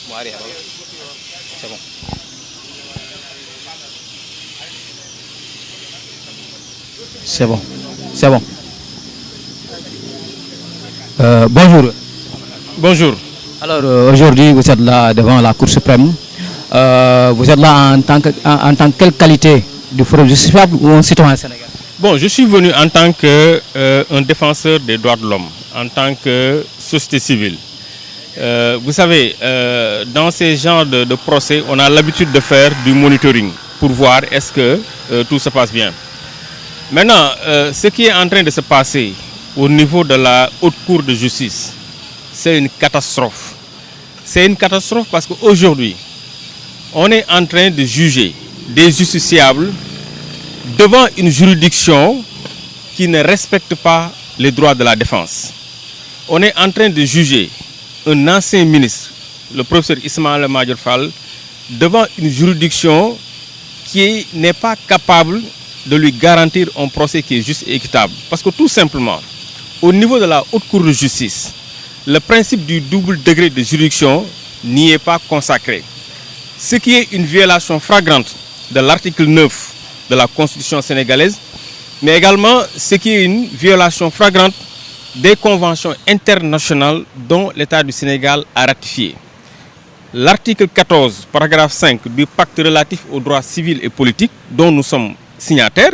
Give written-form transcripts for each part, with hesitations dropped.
C'est bon. C'est bon. C'est bon. Bonjour. Bonjour. Alors aujourd'hui, vous êtes là devant la Cour suprême. Vous êtes là en tant que quelle qualité du forum justiciable ou un citoyen sénégalais? Bon, je suis venu en tant qu'un défenseur des droits de l'homme, en tant que société civile. Vous savez, dans ces genres de procès, on a l'habitude de faire du monitoring pour voir est-ce que tout se passe bien. Maintenant, ce qui est en train de se passer au niveau de la Haute Cour de justice, c'est une catastrophe. C'est une catastrophe parce qu'aujourd'hui, on est en train de juger des justiciables devant une juridiction qui ne respecte pas les droits de la défense. On est en train de juger un ancien ministre, le professeur Ismaïla Madior Fall, devant une juridiction qui n'est pas capable de lui garantir un procès qui est juste et équitable. Parce que tout simplement, au niveau de la Haute Cour de justice, le principe du double degré de juridiction n'y est pas consacré. Ce qui est une violation flagrante de l'article 9 de la Constitution sénégalaise, mais également ce qui est une violation flagrante des conventions internationales dont l'État du Sénégal a ratifié. L'article 14, paragraphe 5 du pacte relatif aux droits civils et politiques dont nous sommes signataires,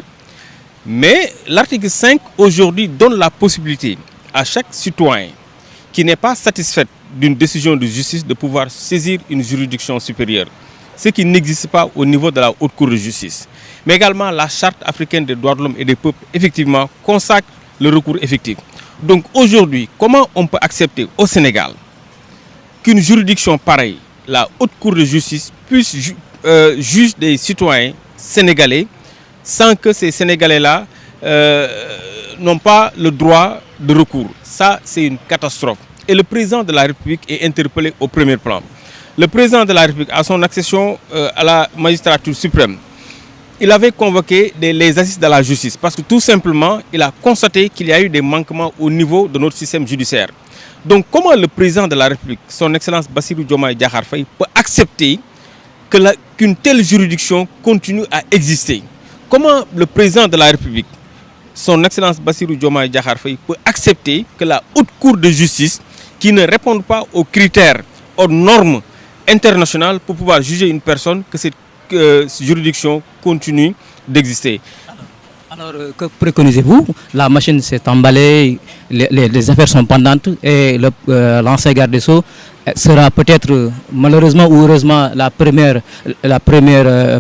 mais l'article 5 aujourd'hui donne la possibilité à chaque citoyen qui n'est pas satisfait d'une décision de justice de pouvoir saisir une juridiction supérieure, ce qui n'existe pas au niveau de la Haute Cour de justice. Mais également la Charte africaine des droits de l'homme et des peuples, effectivement, consacre le recours effectif. Donc aujourd'hui, comment on peut accepter au Sénégal qu'une juridiction pareille, la Haute Cour de justice, puisse juger des citoyens sénégalais sans que ces Sénégalais-là n'ont pas le droit de recours? Ça, c'est une catastrophe. Et le président de la République est interpellé au premier plan. Le président de la République, à son accession à la magistrature suprême, il avait convoqué les assises de la justice parce que tout simplement, il a constaté qu'il y a eu des manquements au niveau de notre système judiciaire. Donc comment le président de la République, son Excellence Bassirou Diomaye Diakhar Faye, peut accepter qu'une telle juridiction continue à exister? Comment le président de la République, son Excellence Bassirou Diomaye Diakhar Faye, peut accepter que la Haute Cour de justice, qui ne répond pas aux critères, aux normes internationales pour pouvoir juger une personne, que cette juridiction continue d'exister? Alors, que préconisez-vous? La machine s'est emballée, les affaires sont pendantes et l'ancien garde des Sceaux sera peut-être, malheureusement ou heureusement, la première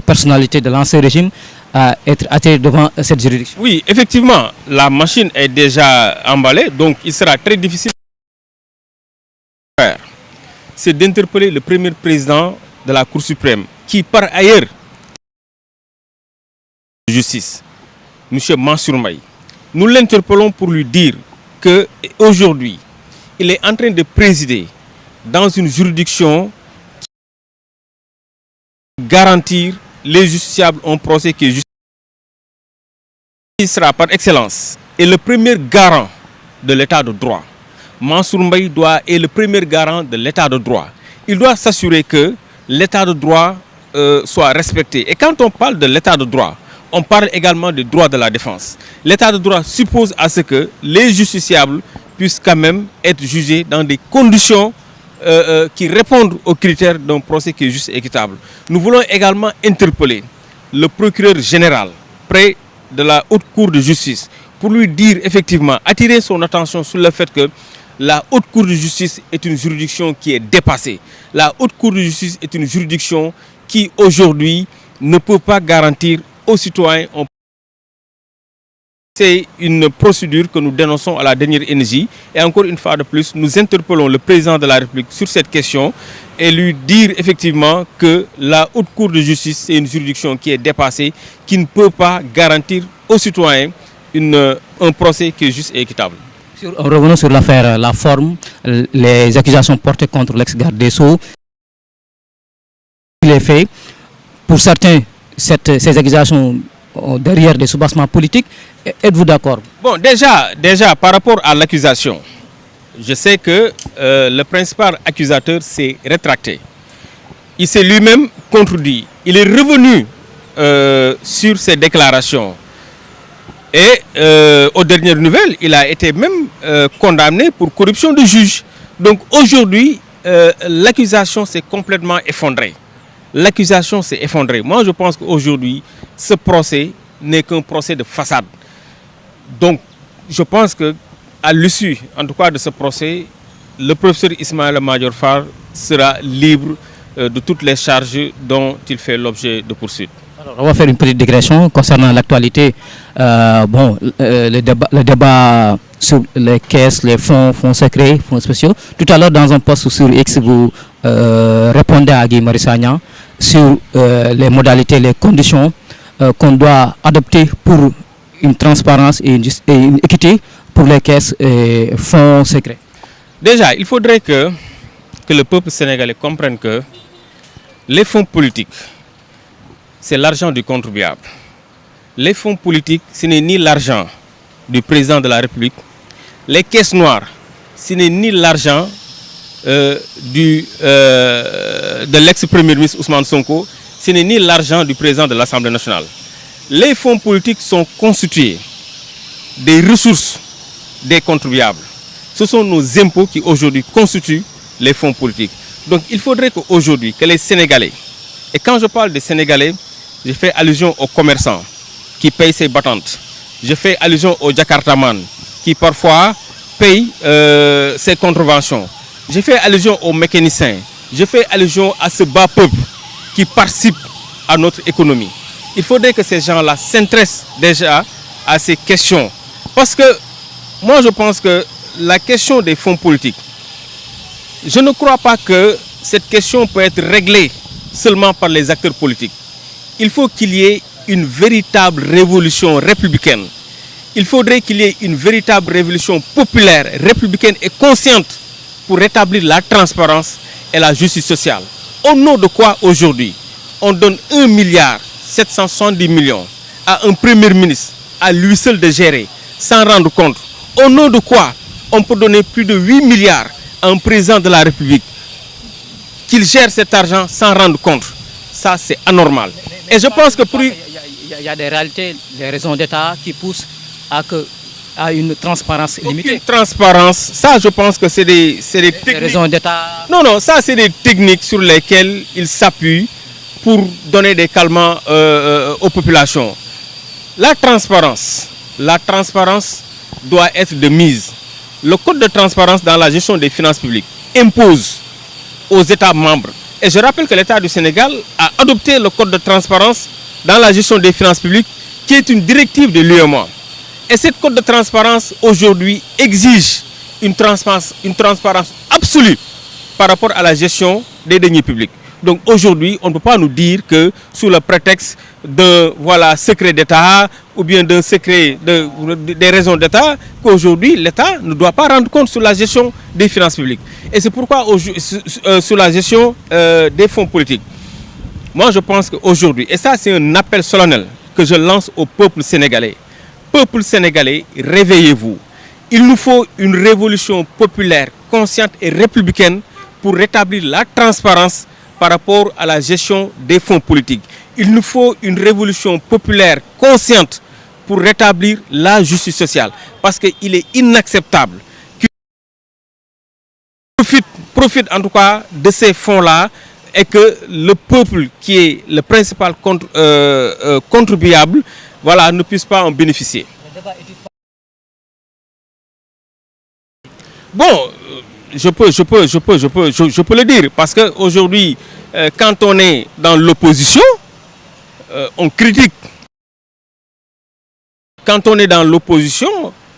personnalité de l'ancien régime à être attirée devant cette juridiction. Oui, effectivement, la machine est déjà emballée, donc il sera très difficile de faire. C'est d'interpeller le premier président de la Cour suprême, qui par ailleurs de justice, M. Mansour Maï. Nous l'interpellons pour lui dire qu'aujourd'hui, il est en train de présider dans une juridiction qui garantir les justiciables un procès qui est juste. Il sera par excellence et le premier garant de l'état de droit. Mansour Maï est le premier garant de l'état de droit. Il doit s'assurer que l'état de droit soit respecté. Et quand on parle de l'état de droit, on parle également des droits de la défense. L'état de droit suppose à ce que les justiciables puissent quand même être jugés dans des conditions qui répondent aux critères d'un procès qui est juste et équitable. Nous voulons également interpeller le procureur général près de la Haute Cour de justice pour lui dire effectivement, attirer son attention sur le fait que la Haute Cour de justice est une juridiction qui est dépassée. La Haute Cour de justice est une juridiction qui aujourd'hui ne peut pas garantir aux citoyens. C'est une procédure que nous dénonçons à la dernière énergie. Et encore une fois de plus, nous interpellons le président de la République sur cette question et lui dire effectivement que la Haute Cour de justice est une juridiction qui est dépassée, qui ne peut pas garantir aux citoyens un procès qui est juste et équitable. Revenons sur l'affaire, la forme, les accusations portées contre l'ex-garde des Sceaux. Les faits, pour certains, ces accusations derrière des soubassements politiques. Êtes-vous d'accord? Bon, déjà, par rapport à l'accusation, je sais que le principal accusateur s'est rétracté. il s'est lui-même contredit. Il est revenu sur ses déclarations. Et aux dernières nouvelles, il a été même condamné pour corruption de juge. Donc aujourd'hui, l'accusation s'est complètement effondrée. L'accusation s'est effondrée. Moi, je pense qu'aujourd'hui, ce procès n'est qu'un procès de façade. Donc, je pense qu'à l'issue, en tout cas de ce procès, le professeur Ismaïla Madior Fall sera libre de toutes les charges dont il fait l'objet de poursuite. Alors, on va faire une petite digression concernant l'actualité. Le débat sur les caisses, les fonds secrets, fonds spéciaux. Tout à l'heure, dans un post sur X, vous répondez à Guy Marius Sagna sur les modalités, les conditions qu'on doit adopter pour une transparence et une équité pour les caisses et fonds secrets. Déjà, il faudrait que le peuple sénégalais comprenne que les fonds politiques, c'est l'argent du contribuable. Les fonds politiques, ce n'est ni l'argent du président de la République. Les caisses noires, ce n'est ni l'argent de l'ex-premier ministre Ousmane Sonko, ce n'est ni l'argent du président de l'Assemblée nationale. Les fonds politiques sont constitués des ressources des contribuables. Ce sont nos impôts qui aujourd'hui constituent les fonds politiques. Donc il faudrait qu'aujourd'hui, que les Sénégalais, et quand je parle des Sénégalais, je fais allusion aux commerçants qui payent ses battantes. Je fais allusion aux Jakartaman qui parfois payent ses contraventions. Je fais allusion aux mécaniciens. Je fais allusion à ce bas peuple qui participe à notre économie. Il faudrait que ces gens-là s'intéressent déjà à ces questions. Parce que moi je pense que la question des fonds politiques, je ne crois pas que cette question peut être réglée seulement par les acteurs politiques. Il faut qu'il y ait une véritable révolution républicaine. Il faudrait qu'il y ait une véritable révolution populaire, républicaine et consciente pour rétablir la transparence et la justice sociale. Au nom de quoi aujourd'hui on donne 1,770 milliard à un premier ministre, à lui seul de gérer, sans rendre compte? Au nom de quoi on peut donner plus de 8 milliards à un président de la République, qu'il gère cet argent sans rendre compte? Ça, c'est anormal. Et je pense que pour... Il y a des réalités, des raisons d'État qui poussent à une transparence limitée. Une transparence, ça je pense que c'est des techniques. Des raisons d'État. Non, ça c'est des techniques sur lesquelles ils s'appuient pour donner des calmants aux populations. La transparence doit être de mise. Le code de transparence dans la gestion des finances publiques impose aux États membres. Et je rappelle que l'État du Sénégal a adopté le code de transparence dans la gestion des finances publiques, qui est une directive de l'UEMOA. Et cette code de transparence aujourd'hui exige une transparence absolue par rapport à la gestion des deniers publics. Donc aujourd'hui, on ne peut pas nous dire que sous le prétexte d'un secret d'État ou bien d'un secret des raisons d'État, qu'aujourd'hui l'État ne doit pas rendre compte sur la gestion des finances publiques. Et c'est pourquoi sur la gestion des fonds politiques, moi je pense qu'aujourd'hui, et ça c'est un appel solennel que je lance au peuple sénégalais. Peuple sénégalais, réveillez-vous. Il nous faut une révolution populaire, consciente et républicaine pour rétablir la transparence par rapport à la gestion des fonds politiques. Il nous faut une révolution populaire, consciente pour rétablir la justice sociale. Parce qu'il est inacceptable qu'ils profitent en tout cas de ces fonds-là et que le peuple qui est le principal contribuable ne puisse pas en bénéficier. Bon, je peux le dire, parce qu'aujourd'hui, quand on est dans l'opposition, on critique. Quand on est dans l'opposition,